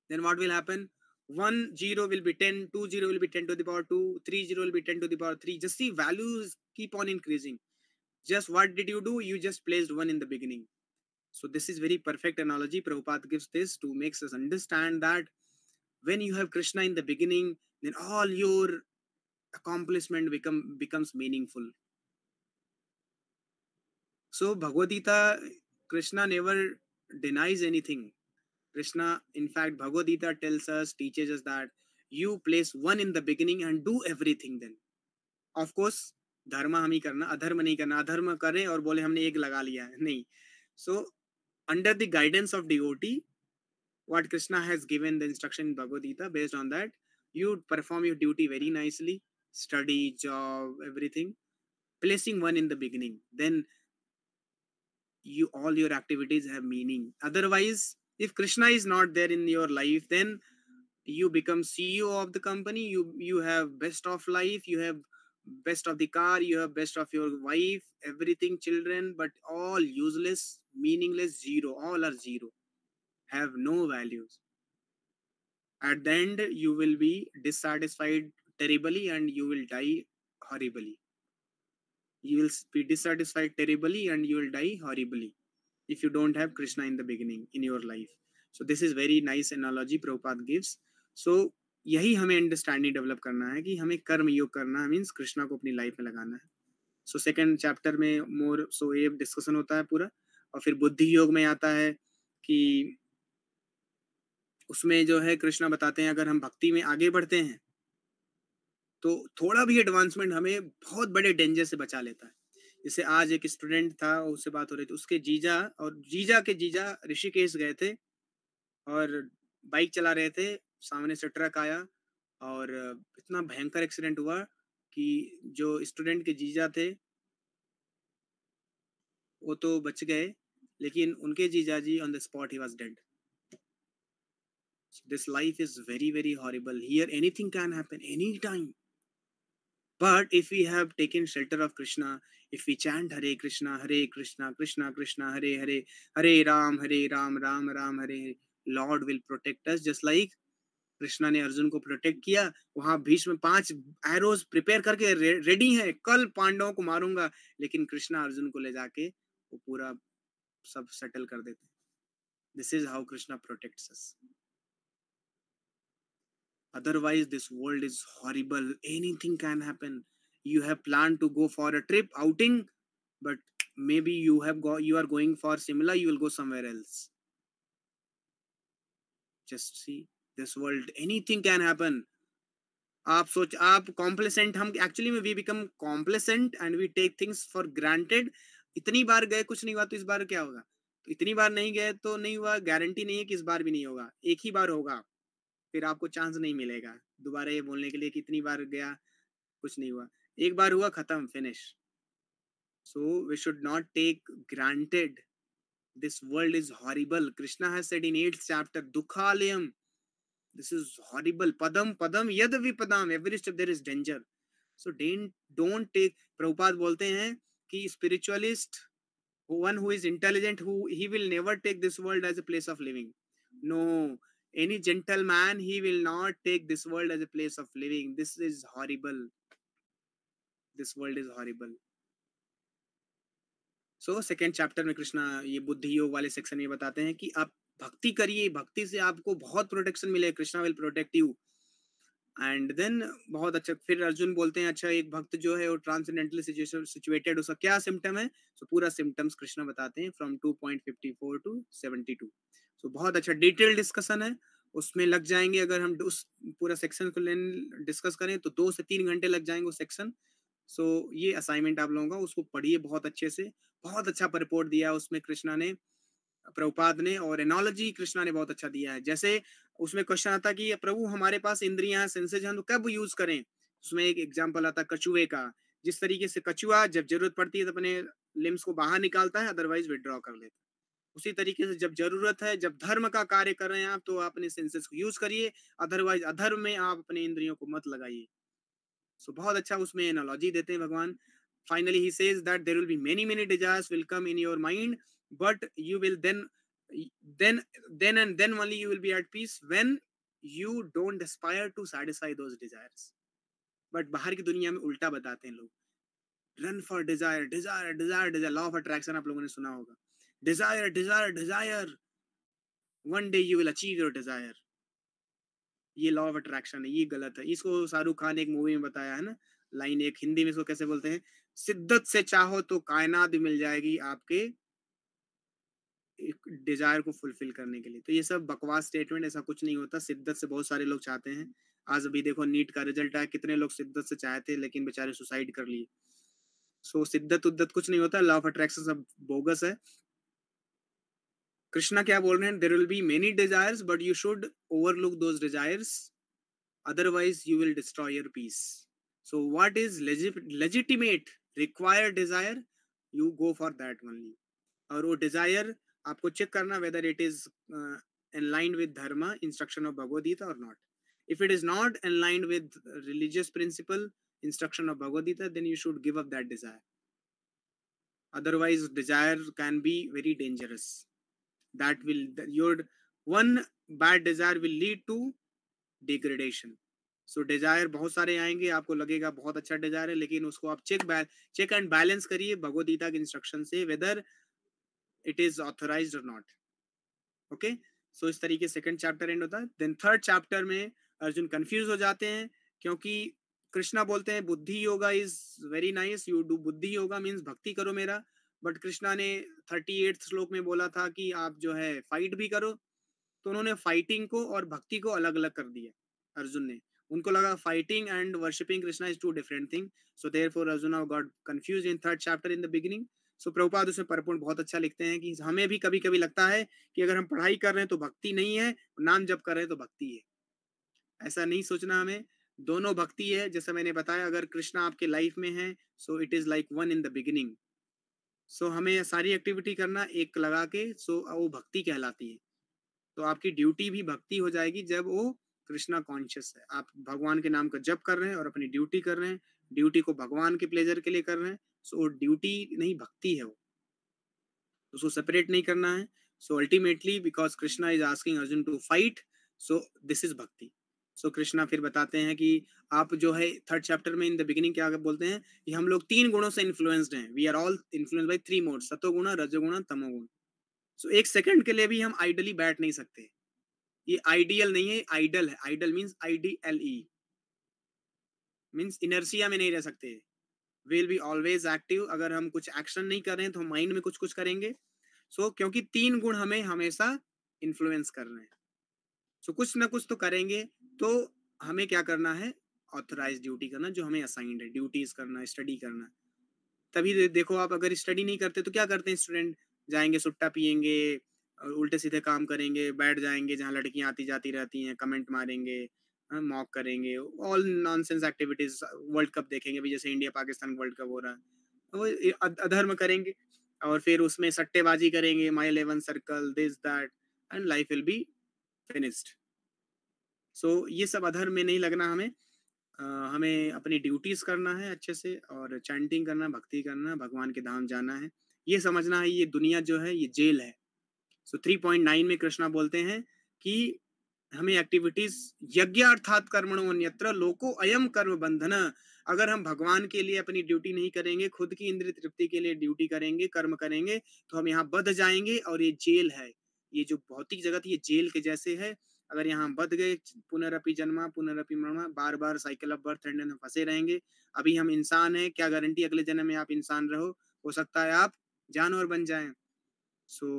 then what will happen? 1 0 will be 10, 2 0 will be 10 to the power 2, 3 0 will be 10 to the power 3. Just see, values keep on increasing. Just what did you do? You just placed 1 in the beginning. So this is very perfect analogy. Prabhupada gives this to make us understand that when you have Krishna in the beginning, then all your accomplishment becomes meaningful. So Bhagavad Gita, Krishna never denies anything. Krishna, in fact, Bhagavad Gita tells us, teaches us that you place 1 in the beginning and do everything then. Of course, धर्म हम ही करना, अधर्म नहीं करना. अधर्म करें और बोले हमने एक लगा लिया है, नहीं. So under the guidance of devotee, what Krishna has given the instruction in Bhagavad Gita, based on that, you perform your duty very nicely, study, job, everything, placing 1 in the beginning. Then all your activities have meaning. Otherwise, if Krishna is not there in your life, then you become CEO of the company, you have best of life, you have best of the car, you have best of your wife, everything, children, but all useless, meaningless, zero. All are zero, have no values. At the end, you will be dissatisfied terribly and you will die horribly. You will be dissatisfied terribly and you will die horribly if you don't have Krishna in the beginning in your life. So this is very nice analogy Prabhupada gives. So यही हमें understanding develop करना है कि हमें कर्म योग करना means Krishna को अपनी लाइफ में लगाना है. सो सेकंड चैप्टर में मोर ये डिस्कशन होता है पूरा. और फिर बुद्धि योग में आता है कि उसमें जो है कृष्णा बताते हैं अगर हम भक्ति में आगे बढ़ते हैं तो थोड़ा भी एडवांसमेंट हमें बहुत बड़े डेंजर से बचा लेता है. जैसे आज एक स्टूडेंट था, उससे बात हो रही थी, उसके जीजा और जीजा के जीजा ऋषिकेश गए थे और बाइक चला रहे थे, सामने से ट्रक आया और इतना भयंकर एक्सीडेंट हुआ कि जो स्टूडेंट के जीजा थे वो तो बच गए, लेकिन उनके जीजा जी ऑन द स्पॉट ही was dead. This life is very very horrible. Here anything can happen anytime. But if we have taken shelter of Krishna, if we chant Hare Krishna, Krishna Krishna, Hare Hare Ram, Ram Hare Hare, Lord will protect us. Just like Krishna ने अर्जुन को protect किया, वहां Bhishma 5 arrows prepare करके ready है, कल पांडवों को मारूंगा, लेकिन कृष्णा अर्जुन को ले जाके वो पूरा सब सेटल कर देते. This is how Krishna protects us. Otherwise, this world is horrible. Anything can happen. You have planned to go for a trip outing, but maybe you are going for Simla. You will go somewhere else. Just see this world. Anything can happen. आप complacent, हम actually में we become complacent and we take things for granted. इतनी बार गए कुछ नहीं हुआ तो इस बार क्या होगा, तो इतनी बार नहीं गए तो नहीं हुआ, गारंटी नहीं है कि इस बार भी नहीं होगा. एक ही बार होगा, फिर आपको चांस नहीं मिलेगा दोबारा ये बोलने के लिए कि इतनी बार गया कुछ नहीं हुआ. एक बार हुआ, खत्म, finish. So we should not take granted. This world is horrible. Krishna has said in 8th chapter, दुखालयम. This is horrible. Padam padam yad vipadam. Every step there is danger. So don't take. Prabhupada बोलते हैं कि spiritualist, one who is intelligent, who he will never take this world as a place of living. No, any gentleman, he will not take this world as a place of living. This is horrible. This world is horrible. So second chapter में कृष्णा ये बुद्धि योग वाले section में बताते हैं कि आप भक्ति करिए, भक्ति से आपको बहुत प्रोटेक्शन मिले. Krishna will protect you. And then बहुत अच्छा, फिर अर्जुन बोलते हैं अच्छा एक भक्त जो है वो ट्रांसेंडेंटली सिचुएटेड, उसका क्या सिम्टम है. सो पूरा सिम्टम्स कृष्णा बताते हैं फ्रॉम 2.54 to 72. सो बहुत अच्छा डिटेल डिस्कशन है, उसमें लग जाएंगे. अगर हम उस पूरा सेक्शन को डिस्कस करें तो 2 से 3 घंटे लग जाएंगे उस सेक्शन. सो ये असाइनमेंट आप लोगों का, उसको पढ़िए बहुत अच्छे से. बहुत अच्छा रिपोर्ट दिया उसमें कृष्णा ने, प्रभुपाद ने, और एनोलॉजी कृष्णा ने बहुत अच्छा दिया है. जैसे उसमें क्वेश्चन आता कि प्रभु हमारे पास इंद्रियां सेंसेज हैं तो कब यूज करें. उसमें एक एग्जांपल आता कछुए का. जिस तरीके से कछुआ जब जरूरत पड़ती है तो अपने लिम्स को बाहर निकालता है, अदरवाइज विड्रॉ कर लेता है. उसी तरीके से जब जरूरत है, जब धर्म का कार्य कर रहे हैं आप, तो आप अपने सेंसेस को यूज करिए, अदरवाइज अधर्म में आप अपने इंद्रियों को मत लगाइए. सो बहुत अच्छा उसमें एनालॉजी देते हैं भगवान. Finally he says that there will be many desires will come in your mind, but you will then then only you will be at peace when you don't aspire to satisfy those desires. But बाहर की दुनिया में उल्टा बताते हैं लोग. Run for desire, desire. Law of attraction आप लोगों ने सुना होगा. Desire. One day you will achieve your desire. ये लॉ ऑफ अट्रैक्शन है, ये गलत है. इसको शाहरुख खान एक मूवी में बताया है ना, लाइन एक हिंदी में इसको कैसे बोलते हैं, शिद्दत से चाहो तो कायनात भी मिल जाएगी आपके डिजायर को फुलफिल करने के लिए. तो ये सब बकवास स्टेटमेंट, ऐसा कुछ नहीं होता. शिद्दत से बहुत सारे लोग चाहते हैं. आज अभी देखो नीट का रिजल्ट आया, कितने लोग शिद्दत से चाहते लेकिन बेचारे सुसाइड कर लिए. सो शिद्दत उद्दत कुछ नहीं होता. लॉ ऑफ अट्रैक्शन सब बोगस है. कृष्णा क्या बोल रहे हैं, there will be many desires but you should overlook those desires, otherwise you will destroy your peace. So what is legitimate required desire, you go for that only. और वो desire आपको check करना whether it is in line with dharma instruction of Bhagavad Gita or not. If it is not in line with religious principle instruction of Bhagavad Gita, then you should give up that desire. Otherwise desire can be very dangerous. That will, your one bad desire will lead to degradation. So Dzire बहुत सारे आएंगे, आपको लगेगा बहुत अच्छा Dzire है, लेकिन उसको आप चेक एंड बैलेंस करिए भगवद गीता के इंस्ट्रक्शन से, वेदर इट इज ऑथराइज्ड और नॉट. ओके, सो इस तरीके सेकंड चैप्टर एंड होता है. देन थर्ड चैप्टर में अर्जुन कंफ्यूज हो जाते हैं, क्योंकि कृष्णा बोलते हैं बुद्धि yoga is very nice, you do बुद्धि योगा मीन्स भक्ति करो मेरा. बट कृष्णा ने 38th श्लोक में बोला था कि आप जो है फाइट भी करो. तो उन्होंने फाइटिंग को और भक्ति को अलग अलग कर दिया अर्जुन ने. उनको लगा fighting and worshipping Krishna is two different thing. So therefore Arjun got confuse in third chapter in the beginning. So Prabhupada उसमें परपूर्ण बहुत अच्छा लिखते हैं कि हमें भी कभी कभी लगता है कि अगर हम पढ़ाई कर रहे हैं तो भक्ति नहीं है, नाम जप कर रहे हैं तो भक्ति है. ऐसा नहीं सोचना हमें। दोनों भक्ति है, जैसा मैंने बताया, अगर कृष्णा आपके लाइफ में है so it is like one in the beginning. So हमें सारी एक्टिविटी करना एक लगा के, सो वो भक्ति कहलाती है। तो आपकी ड्यूटी भी भक्ति हो जाएगी जब वो कृष्णा कॉन्शियस है, आप भगवान के नाम का जप कर रहे हैं और अपनी ड्यूटी कर रहे हैं, ड्यूटी को भगवान के प्लेजर के लिए कर रहे हैं। सो ड्यूटी नहीं, भक्ति है वो, उसको सेपरेट नहीं करना है। So ultimately because Krishna is asking Arjun to fight, so this is bhakti. So Krishna फिर बताते हैं कि आप जो है थर्ड चैप्टर में इन द बिगिनिंग क्या बोलते हैं कि हम लोग 3 गुणों से इन्फ्लुएंस्ड हैं। We are all influenced by 3 modes, सतोगुण, रजोगुण, तमोगुण। सो एक सेकंड के लिए भी हम आइडली बैठ नहीं सकते। ये आइडियल नहीं है, आइडल है। Idle means IDLE, means inertia में नहीं रह सकते। Will be always active. अगर हम कुछ एक्शन नहीं कर रहे हैं तो हम माइंड में कुछ कुछ करेंगे। सो क्योंकि 3 गुण हमें हमेशा इन्फ्लुएंस कर रहे हैं, सो कुछ ना कुछ तो करेंगे। तो हमें क्या करना है, ऑथराइज ड्यूटी करना, जो हमें असाइंड है, ड्यूटीज करना, स्टडी करना। तभी देखो आप अगर स्टडी नहीं करते तो क्या करते हैं स्टूडेंट, जाएंगे सुट्टा पियेंगे और उल्टे सीधे काम करेंगे, बैठ जाएंगे जहाँ लड़कियां आती जाती रहती हैं, कमेंट मारेंगे, मॉक करेंगे, all nonsense activities. World cup देखेंगे भी, जैसे इंडिया पाकिस्तान वर्ल्ड कप हो रहा है, वो अधर्म करेंगे और फिर उसमें सट्टेबाजी करेंगे, my 11 circle, this that, and life will be finished. So ये सब अधर्म में नहीं लगना हमें। हमें अपनी ड्यूटीज करना है अच्छे से, और चैंटिंग करना, भक्ति करना, भगवान के धाम जाना है। ये समझना है ये दुनिया जो है ये जेल है। सो 3.9 में कृष्णा बोलते हैं कि हमें एक्टिविटीज, यज्ञ अर्थात कर्मणो अन्यत्र लोको अयम कर्म बंधन। अगर हम भगवान के लिए अपनी ड्यूटी नहीं करेंगे, खुद की इंद्रिय तृप्ति के लिए ड्यूटी करेंगे, कर्म करेंगे, तो हम यहाँ बध जाएंगे। और ये जेल है, ये जो भौतिक जगत ये जेल के जैसे है। अगर यहाँ बध गए, पुनरअपि जन्मा पुनरअपि मरणा, बार बार cycle of birth and death में फंसे रहेंगे। अभी हम इंसान हैं, क्या गारंटी अगले जन्म में आप इंसान रहो, हो सकता है आप जानवर बन जाएं। सो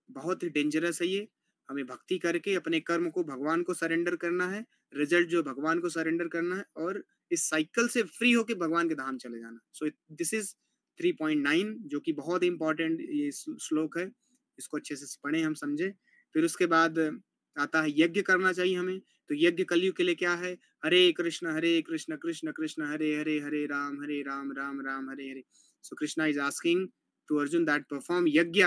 बहुत ही डेंजरस है ये। हमें भक्ति करके अपने कर्म को भगवान को सरेंडर करना है, रिजल्ट जो भगवान को सरेंडर करना है, और इस साइकिल से फ्री होके भगवान के धाम चले जाना। सो दिस इज 3.9, जो कि बहुत इंपॉर्टेंट ये श्लोक है। इसको अच्छे से पढ़ें, हम समझे। फिर उसके बाद आता है यज्ञ करना चाहिए हमें। तो यज्ञ कलयुग के लिए क्या है, हरे कृष्ण कृष्ण कृष्ण हरे हरे, हरे राम राम राम हरे हरे। So Krishna is asking to Arjun that perform yajna.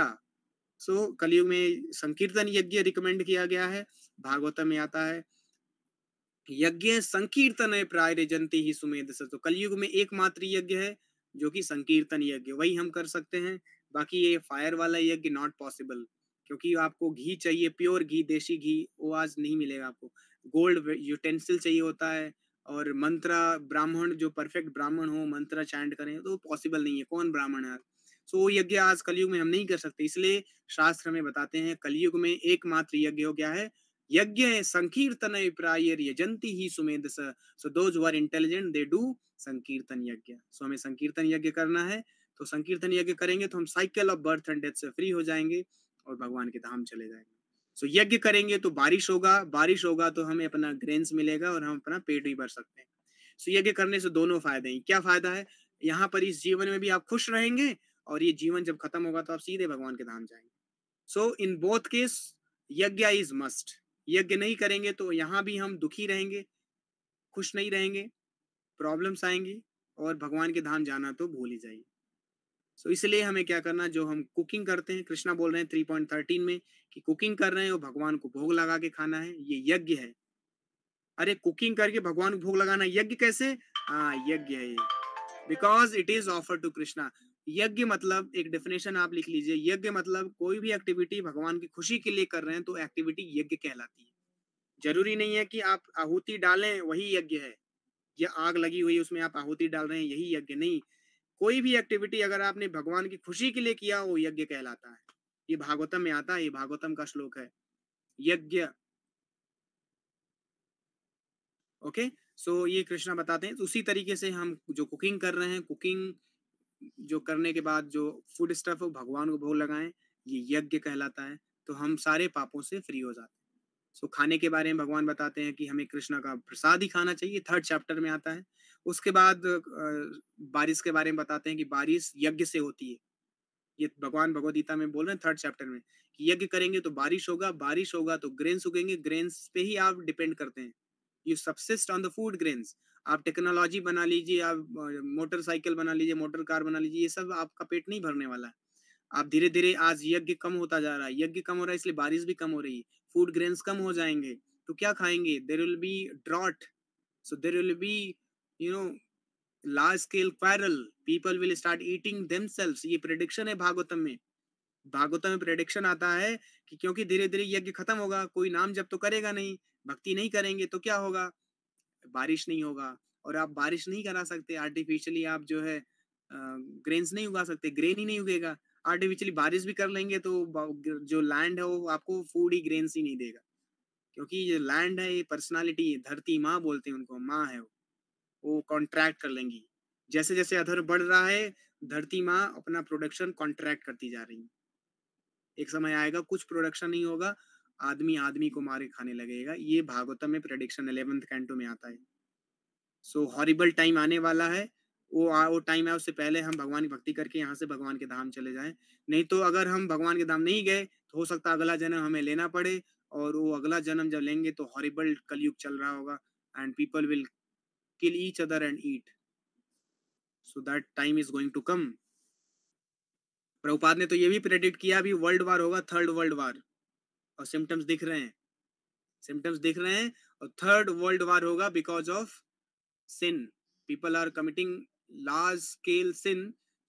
So कलयुग में संकीर्तन यज्ञ रिकमेंड किया गया है। भागवतम में आता है यज्ञ संकीर्तन प्राय जंती ही सुमेध। तो कलयुग में एकमात्र यज्ञ है जो कि संकीर्तन यज्ञ, वही हम कर सकते हैं। बाकी ये फायर वाला यज्ञ नॉट पॉसिबल, क्योंकि आपको घी चाहिए, प्योर घी, देसी घी, वो आज नहीं मिलेगा आपको। गोल्ड यूटेंसिल चाहिए होता है, और मंत्र, ब्राह्मण जो परफेक्ट ब्राह्मण हो, मंत्र चैंट करें, तो पॉसिबल नहीं है। कौन ब्राह्मण है? सो वो यज्ञ आज कलयुग में हम नहीं कर सकते। इसलिए शास्त्र में बताते हैं कलयुग में एकमात्र यज्ञ हो गया है यज्ञ संकीर्तन प्राय यजंती ही सुमेध। So those who are intelligent they do sankirtan yajna. सो हमें संकीर्तन यज्ञ करना है। तो संकीर्तन यज्ञ करेंगे तो हम cycle of birth and death से फ्री हो जाएंगे और भगवान के धाम चले जाएंगे। सो यज्ञ करेंगे तो बारिश होगा, बारिश होगा तो हमें अपना ग्रेन्स मिलेगा और हम अपना पेट भी भर सकते हैं। सो यज्ञ करने से दोनों फायदे हैं। क्या फायदा है? यहाँ पर इस जीवन में भी आप खुश रहेंगे, और ये जीवन जब खत्म होगा तो आप सीधे भगवान के धाम जाएंगे। सो इन बोथ केस यज्ञ इज मस्ट। यज्ञ नहीं करेंगे तो यहाँ भी हम दुखी रहेंगे, खुश नहीं रहेंगे, प्रॉब्लम्स आएंगी, और भगवान के धाम जाना तो भूल ही जाइए। सो इसलिए हमें क्या करना, जो हम कुकिंग करते हैं, कृष्णा बोल रहे हैं 3.13 में कि कुकिंग कर रहे हैं वो भगवान को भोग लगा के खाना है, ये यज्ञ है। अरे कुकिंग करके भगवान को भोग लगाना यज्ञ कैसे? हाँ, यज्ञ है ये, because it is offer to Krishna. यज्ञ मतलब, एक डेफिनेशन आप लिख लीजिए, यज्ञ मतलब कोई भी एक्टिविटी भगवान की खुशी के लिए कर रहे हैं तो एक्टिविटी यज्ञ कहलाती है। जरूरी नहीं है कि आप आहुति डालें वही यज्ञ है, या आग लगी हुई है उसमें आप आहुति डाल रहे हैं यही यज्ञ नहीं। कोई भी एक्टिविटी अगर आपने भगवान की खुशी के लिए किया वो यज्ञ कहलाता है। ये भागवतम में आता है, ये भागवतम का श्लोक है, यज्ञ। ओके। सो ये कृष्णा बताते हैं। तो उसी तरीके से हम जो कुकिंग कर रहे हैं, कुकिंग जो करने के बाद जो फूड स्टफ है भगवान को भोग लगाएं, ये यज्ञ कहलाता है। तो हम सारे पापों से फ्री हो जाते हैं। सो खाने के बारे में भगवान बताते हैं कि हमें कृष्णा का प्रसाद ही खाना चाहिए, थर्ड चैप्टर में आता है। उसके बाद बारिश के बारे में बताते हैं कि बारिश यज्ञ से होती है। ये भगवान भगवद गीता में बोल रहे हैं 3rd चैप्टर में कि यज्ञ करेंगे तो बारिश होगा तो ग्रेन्स उगेंगे, ग्रेन्स पे ही आप डिपेंड करते हैं। You subsist on the food grains. आप टेक्नोलॉजी बना लीजिए, आप मोटरसाइकिल बना लीजिए, मोटर कार बना लीजिए, ये सब आपका पेट नहीं भरने वाला है। आप धीरे धीरे, आज यज्ञ कम होता जा रहा है, यज्ञ कम हो रहा है इसलिए बारिश भी कम हो रही है, फूड ग्रेन्स कम हो जाएंगे तो क्या खाएंगे? There will be drought, so there will be you know large scale quarrel, people will start eating themselves. ये प्रेडिक्शन है भागवतम में। भागवतम में प्रेडिक्शन आता है कि क्योंकि धीरे धीरे यज्ञ खत्म होगा, कोई नाम जब तो करेगा नहीं, भक्ति नहीं करेंगे तो क्या होगा? बारिश नहीं होगा। और आप बारिश नहीं करा सकते आर्टिफिशियली, आप जो है ग्रेन्स नहीं उगा सकते, ग्रेन ही नहीं उगेगा। आर्टिफिशियली बारिश भी कर लेंगे तो जो लैंड है वो आपको फूड ही, ग्रेन्स ही नहीं देगा। क्योंकि ये लैंड है, ये पर्सनालिटी है, धरती माँ बोलते हैं उनको, माँ है वो कॉन्ट्रैक्ट कर लेंगी। जैसे जैसे अधर बढ़ रहा है, धरती माँ अपना प्रोडक्शन कॉन्ट्रैक्ट करती जा रही है। एक समय आएगा कुछ प्रोडक्शन नहीं होगा, आदमी आदमी को मारे खाने लगेगा। ये भागवतम में प्रेडिक्शन 11th कैंटो में आता है। सो हॉरिबल टाइम आने वाला है। वो टाइम है, उससे पहले हम भगवान की भक्ति करके यहाँ से भगवान के धाम चले जाएं। नहीं तो अगर हम भगवान के धाम नहीं गए तो हो सकता है अगला जन्म हमें लेना पड़े, और वो अगला जन्म जब लेंगे तो हॉरिबल कलयुग चल रहा होगा, and people will kill each other and eat. So that time is going to come. Prabhupada ने तो ये भी प्रेडिक्ट किया अभी वर्ल्ड वार होगा, 3rd वर्ल्ड वार, और सिम्टम्स दिख रहे हैं, सिम्टम्स दिख रहे हैं। और 3rd वर्ल्ड वार होगा because of sin. People are committing large scale sin,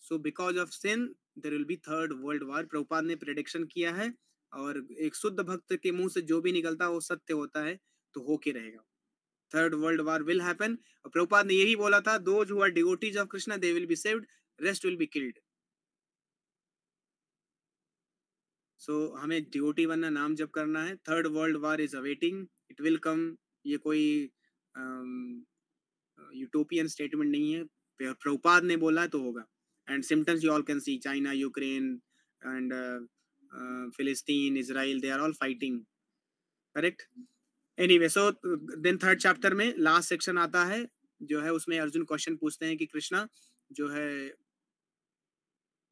so because of sin there will be 3rd world war. Prabhupada ने प्रेडिक्शन किया है, और एक शुद्ध भक्त के मुंह से जो भी निकलता है वो सत्य होता है, तो होके रहेगा। 3rd world war will happen। और प्रभुपाद ने यही बोला था, those who are devotees of Krishna they will be saved, rest will be killed। so हमें डिवोटी बनना, नाम जप करना है। 3rd world war is awaiting, it will come. ये कोई यूटोपियन स्टेटमेंट नहीं है, प्रभुपाद ने बोला तो होगा। And symptoms you all can see, China, Ukraine and फिलिस्तीन, Israel, they are all fighting, correct. Anyway, so then 3rd chapter में लास्ट सेक्शन आता है, जो है उसमें अर्जुन क्वेश्चन पूछते हैं कि कृष्णा जो है,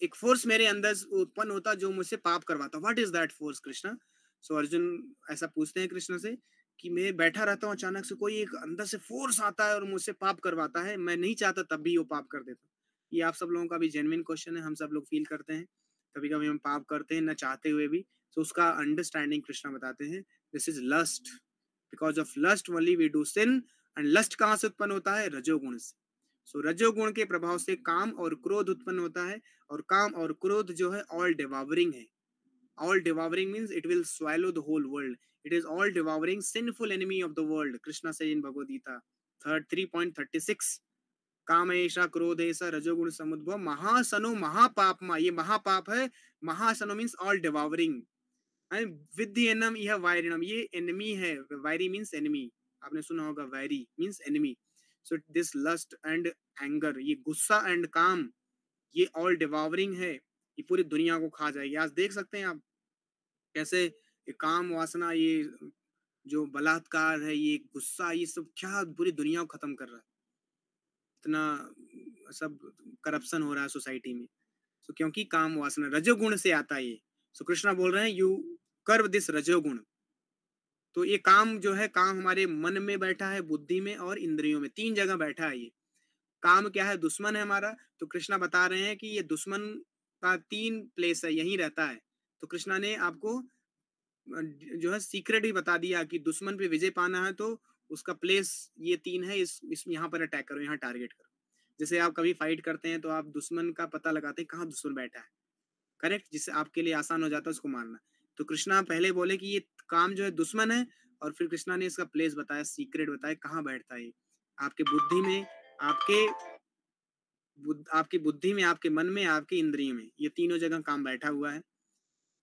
एक फोर्स मेरे अंदर उत्पन्न होता जो मुझसे पाप करवाता, what is that force Krishna? So Arjun ऐसा पूछते हैं कृष्ण से कि मैं बैठा रहता हूँ, अचानक से कोई एक अंदर से फोर्स आता है और मुझसे पाप करवाता है, मैं नहीं चाहता तब भी वो पाप कर देता। ये आप सब लोगों का भी जेन्युइन क्वेश्चन है, हम सब लोग फील करते हैं, कभी कभी हम पाप करते हैं न चाहते हुए भी। तो उसका अंडरस्टैंडिंग कृष्णा बताते हैं, this is lust, because of lust only we do sin. And lust कहाँ से उत्पन्न होता है? रजोगुण से। सो रजोगुण के प्रभाव से काम और क्रोध उत्पन्न होता है, और काम और क्रोध जो है ऑल डिवावरिंग है। All devouring means it will swallow the whole world, it is all devouring sinful enemy of the world. Krishna says in Bhagavad Gita 3.36, काम ऐसा क्रोध ऐसा रजोगुण समुद्भव महासनो महापापमा, ये महापाप है। महासनो means all devouring, and with the एनम यह वायरिणम, ये एनिमी है। वायरी मींस एनिमी, आपने सुना होगा, वायरी means enemy. So this lust and anger, ये गुस्सा एंड काम, ये ऑल डिवावरिंग है, ये पूरी दुनिया को खा जाएगी। आज देख सकते हैं आप कैसे ये काम वासना, ये जो बलात्कार है, ये गुस्सा, ये सब क्या पूरी दुनिया को खत्म कर रहा है। इतना सब करप्शन हो रहा है सोसाइटी में। सो क्योंकि काम वासना रजोगुण से आता है ये। सो कृष्णा बोल रहे हैं यू कर्व दिस रजोगुण। तो ये काम जो है, काम हमारे मन में बैठा है, बुद्धि में और इंद्रियों में, 3 जगह बैठा है ये। काम क्या है? दुश्मन है हमारा। तो कृष्णा बता रहे हैं कि ये दुश्मन का 3 प्लेस है, यहीं रहता है। तो कृष्णा ने आपको जो है सीक्रेट ही बता दिया कि दुश्मन पे विजय पाना है तो उसका प्लेस ये 3 है, इस यहाँ पर अटैक करो, यहाँ टारगेट करो। जैसे आप कभी फाइट करते हैं तो आप दुश्मन का पता लगाते हैं कहाँ दुश्मन बैठा है, करेक्ट, जिससे आपके लिए आसान हो जाता है उसको मारना। तो कृष्णा पहले बोले कि ये काम जो है दुश्मन है, और फिर कृष्णा ने इसका प्लेस बताया, सीक्रेट बताया कहाँ बैठता है। आपके बुद्धि में, आपकी बुद्धि में, आपके मन में, आपके इंद्रिय में, ये तीनों जगह काम बैठा हुआ है।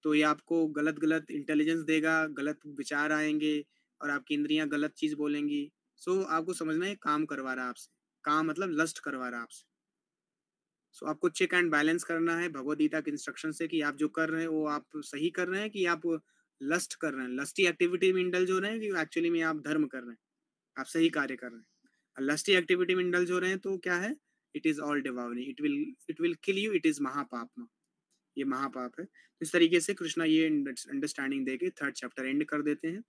तो ये आपको गलत गलत इंटेलिजेंस देगा, गलत विचार आएंगे, और आपकी इंद्रियां गलत चीज बोलेंगी। सो आपको समझना है काम करवा रहा है आपसे, काम मतलब लस्ट करवा रहा है आपसे। सो आपको चेक एंड बैलेंस करना है भगवद गीता के इंस्ट्रक्शन से कि आप जो कर रहे हैं वो आप सही कर रहे हैं कि आप लस्ट कर रहे हैं, लस्टी एक्टिविटी में इंडल्ज हो रहे हैं, कि एक्चुअली में आप धर्म कर रहे हैं, आप सही कार्य कर रहे हैं। लस्टी एक्टिविटी में इंडल्ज हो रहे हैं तो क्या है? It is all devouring, it will kill you, it is महापापमा। ये महापाप है। तो इस तरीके से कृष्णा ये अंडरस्टैंडिंग देके थर्ड चैप्टर एंड कर देते हैं।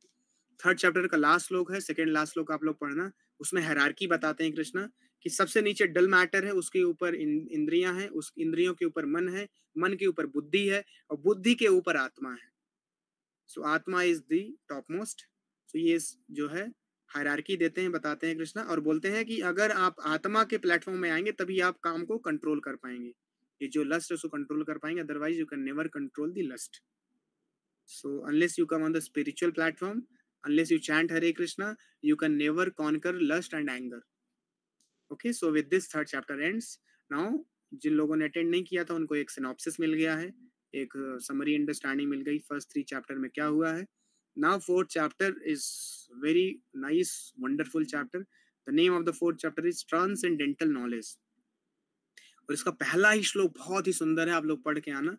थर्ड चैप्टर का लास्ट श्लोक है, सेकंड लास्ट श्लोक आप लोग पढ़ना। उसमें हायरार्की बताते हैं कृष्णा कि सबसे नीचे डल मैटर है, उसके ऊपर इंद्रियां हैं, उस इंद्रियों के ऊपर मन है, मन के ऊपर बुद्धि है, और बुद्धि के ऊपर आत्मा है। सो आत्मा इज द टॉप मोस्ट। सो ये जो है हायरार्की देते हैं, बताते हैं कृष्णा, और बोलते हैं कि अगर आप आत्मा के प्लेटफॉर्म में आएंगे तभी आप काम को कंट्रोल कर पाएंगे। ये जो लस्ट है उसको कंट्रोल कर पाएंगे, otherwise you can never control the lust. So unless you come on the spiritual platform, unless you chant Hare Krishna, you can never conquer lust and anger. Okay, so with this third chapter ends. Now जिन लोगों ने attend नहीं किया था उनको एक synopsis मिल गया है, एक समरी अंडरस्टैंडिंग मिल गई फर्स्ट 3 चैप्टर में क्या हुआ है। Now fourth chapter is very nice, wonderful chapter. The name of the fourth chapter is Transcendental Knowledge. और इसका पहला ही श्लोक बहुत ही सुंदर है, आप लोग पढ़ के आना,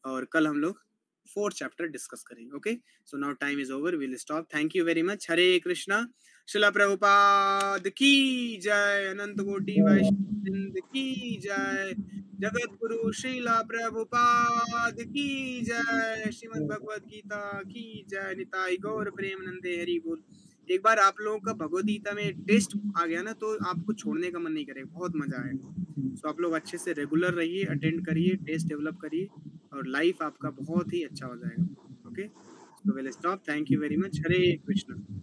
और कल हम लोग फोर्थ चैप्टर डिस्कस करेंगे। Okay, so now time is over, will stop. Thank you very much. हरे कृष्णा। श्रील प्रभुपाद की जय, अनंत कोटि वैष्णव की जय, जगत गुरु श्रीला प्रभुपाद की जय, श्रीमद् भगवद गीता की जय, निताई गौर प्रेमानंदे हरि बोल। एक बार आप लोगों का भगवद गीता में टेस्ट आ गया ना तो आपको छोड़ने का मन नहीं करेगा, बहुत मजा आएगा। सो आप लोग अच्छे से रेगुलर रहिए, अटेंड करिए, टेस्ट डेवलप करिए, और लाइफ आपका बहुत ही अच्छा हो जाएगा। Okay, so will stop. Thank you very much. हरे कृष्णा।